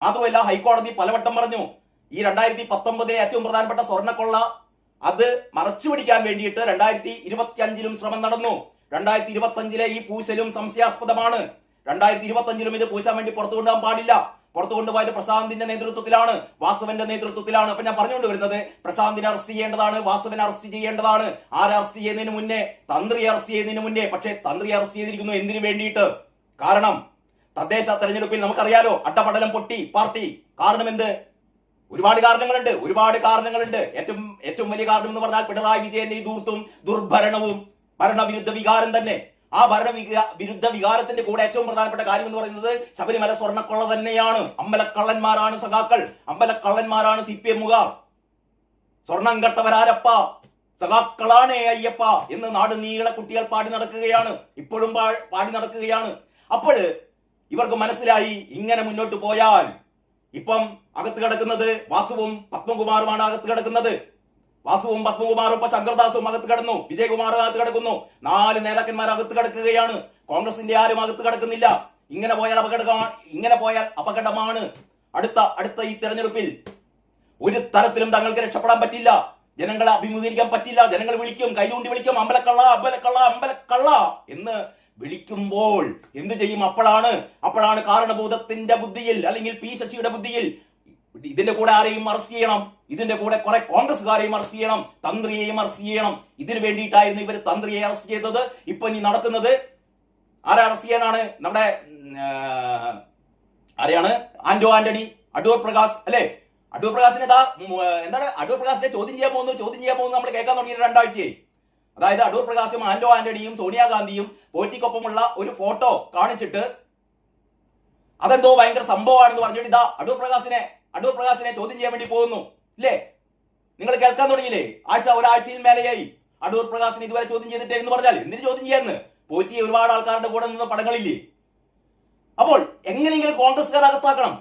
മാത്രമല്ല ഹൈക്കോടതി പലവട്ടം പറഞ്ഞു ഈ 2019 ഏറ്റവും പ്രധാനപ്പെട്ട സ്വർണ്ണക്കൊള്ള അത് മറച്ചുപിടിക്കാൻ വേണ്ടിയിട്ട് 2025 ശ്രമം നടന്നു. 2025 ഈ പൂശലും സംശയാസ്പദമാണ്. 2025 ഇത് പൂശാൻ വേണ്ടി പുറത്തു കൊണ്ടുപോകാൻ പാടില്ല. പുറത്തു കൊണ്ടുപോയത് പ്രശാന്തിന്റെ നേതൃത്വത്തിലാണ്, വാസവന്റെ നേതൃത്വത്തിലാണ്. അപ്പൊ ഞാൻ പറഞ്ഞുകൊണ്ട് വരുന്നത്, പ്രശാന്തിനെ അറസ്റ്റ് ചെയ്യേണ്ടതാണ്, വാസവനെ അറസ്റ്റ് ചെയ്യേണ്ടതാണ്. ആരെ അറസ്റ്റ് ചെയ്യുന്നതിന് മുന്നേ? തന്ത്രിയെ അറസ്റ്റ് ചെയ്യുന്നതിന് മുന്നേ. പക്ഷേ തന്ത്രിയെ അറസ്റ്റ് ചെയ്തിരിക്കുന്നു എന്തിനു വേണ്ടിയിട്ട്? കാരണം തദ്ദേശ തെരഞ്ഞെടുപ്പിൽ നമുക്കറിയാലോ, അട്ടപടലം പൊട്ടി പാർട്ടി. കാരണം എന്ത്? ഒരുപാട് കാരണങ്ങളുണ്ട്. ഏറ്റവും വലിയ കാരണം എന്ന് പറഞ്ഞാൽ പിണറായി വിജയന്റെ ഈ ധൂർത്തും ദുർഭരണവും ഭരണവിരുദ്ധ വികാരം തന്നെ. ആ വിരുദ്ധ വികാരത്തിന്റെ കൂടെ ഏറ്റവും പ്രധാനപ്പെട്ട കാര്യം എന്ന് പറയുന്നത് ശബരിമല സ്വർണ്ണക്കൊള്ള തന്നെയാണ്. അമ്പലക്കള്ളന്മാരാണ് സഖാക്കൾ, അമ്പലക്കള്ളന്മാരാണ് CPM-കാർ. സ്വർണം കട്ടവരാരപ്പ, സഖാക്കളാണേ അയ്യപ്പ എന്ന് നാട് നീളെ കുട്ടികൾ പാടി നടക്കുകയാണ്, ഇപ്പോഴും പാടി നടക്കുകയാണ്. അപ്പോൾ ഇവർക്ക് മനസ്സിലായി, ഇങ്ങനെ മുന്നോട്ട് പോയാൽ ഇപ്പം അകത്ത് കിടക്കുന്നത് വാസുവും പത്മകുമാറുമാണ് അകത്ത് കിടക്കുന്നത്. വാസുവും പത്മകുമാറും ഇപ്പൊ ശങ്കർദാസും അകത്ത് കിടന്നു, വിജയകുമാറും അകത്ത് കിടക്കുന്നു, 4 നേതാക്കന്മാർ അകത്ത് കിടക്കുകയാണ്. കോൺഗ്രസിന്റെ ആരും അകത്ത് കിടക്കുന്നില്ല. ഇങ്ങനെ പോയാൽ അപകടമാണ്. അടുത്ത ഈ തെരഞ്ഞെടുപ്പിൽ ഒരു തരത്തിലും തങ്ങൾക്ക് രക്ഷപ്പെടാൻ പറ്റില്ല. ജനങ്ങളെ അഭിമുഖീകരിക്കാൻ പറ്റില്ല. ജനങ്ങൾ വിളിക്കും, കൈയൂണ്ടി വിളിക്കും, അമ്പലക്കള്ള എന്ന് വിളിക്കുമ്പോൾ എന്ത് ചെയ്യും? അപ്പോഴാണ് കാരണഭൂതത്തിന്റെ ബുദ്ധിയിൽ, അല്ലെങ്കിൽ P ശശിയുടെ ബുദ്ധിയിൽ ഇതിന്റെ കൂടെ ആരെയും അറസ്റ്റ് ചെയ്യണം, ഇതിന്റെ കൂടെ കുറെ കോൺഗ്രസ്സുകാരെയും അറസ്റ്റ് ചെയ്യണം, തന്ത്രിയെയും അറസ്റ്റ് ചെയ്യണം. ഇതിനു വേണ്ടിയിട്ടായിരുന്നു ഇവർ തന്ത്രിയെ അറസ്റ്റ് ചെയ്തത്. ഇപ്പൊ ഇനി നടക്കുന്നത് ആരെ അറസ്റ്റ് ചെയ്യാനാണ്? നമ്മുടെ ആരെയാണ്? ആന്റണി, അടൂർ പ്രകാശ് അല്ലെ? അടൂർ പ്രകാശിനെ എന്താണ് അടൂർ പ്രകാശിനെ ചോദ്യം ചെയ്യാൻ പോകുന്നു നമ്മൾ കേൾക്കാൻ തുടങ്ങിയിട്ട് 2 ആഴ്ചയായി. അതായത് അടൂർ പ്രകാശും ആന്റണിയും സോണിയാഗാന്ധിയും പോറ്റിക്കൊപ്പമുള്ള ഒരു ഫോട്ടോ കാണിച്ചിട്ട് അതെന്തോ ഭയങ്കര സംഭവമാണെന്ന് പറഞ്ഞിട്ട് ഇതാ അടൂർ പ്രകാശിനെ ചോദ്യം ചെയ്യാൻ വേണ്ടി പോകുന്നു ഇല്ലേ? നിങ്ങൾ കേൾക്കാൻ തുടങ്ങിയില്ലേ? ഒരാഴ്ചയിൽ മേലെയായി അടൂർ പ്രകാശിനെ ഇതുവരെ ചോദ്യം ചെയ്തിട്ടേ എന്ന് പറഞ്ഞാൽ എന്തിനു ചോദ്യം ചെയ്യാന്ന്? പോറ്റി ഒരുപാട് ആൾക്കാരുടെ കൂടെ നിന്ന് പടങ്ങളില്ലേ? അപ്പോൾ എങ്ങനെയെങ്കിലും കോൺഗ്രസ്സുകാർ അകത്താക്കണം.